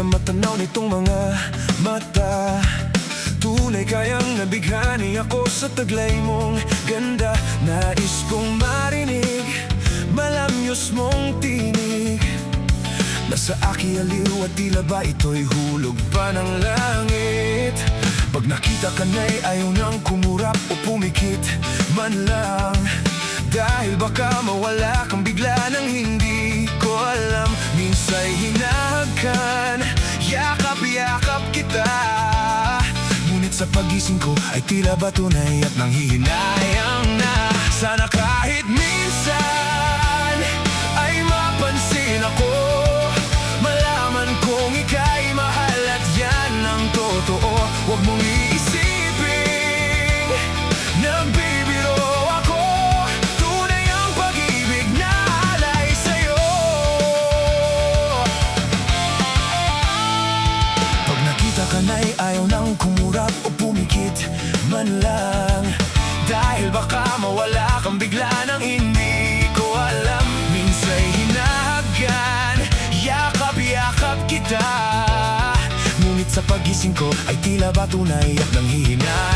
na matanaw nitong mga mata. Tunay kayang nabighani ako sa taglay mong ganda. Nais kong marinig malamyos mong tinig. Nasa aki aliw at tila ba ito'y hulog pa ng langit. Pag nakita ka na'y ayaw nang kumurap o pumikit man lang. Dahil baka mawala kang bigla nang hindi ko alam. Minsa'y hinahagkan, yakap-yakap kita. Ngunit sa pagising ko ay tila ba tunay at nanghihinayang na. Sana kahit minsan ay mapansin ako, malaman kong ika'y mahal at yan ang totoo. Huwag mong iisipin nagbibiro ako. Tunay ang pag-ibig na alay sa'yo. Pag nakita ka na'y ayaw nang kumurap o pumikit man lang. Dahil baka mawala kang bigla nang hindi ko alam. Minsa'y hinahagan, yakap-yakap kita. Ngunit sa pagising ko ay tila ba tunay at nanghihinayang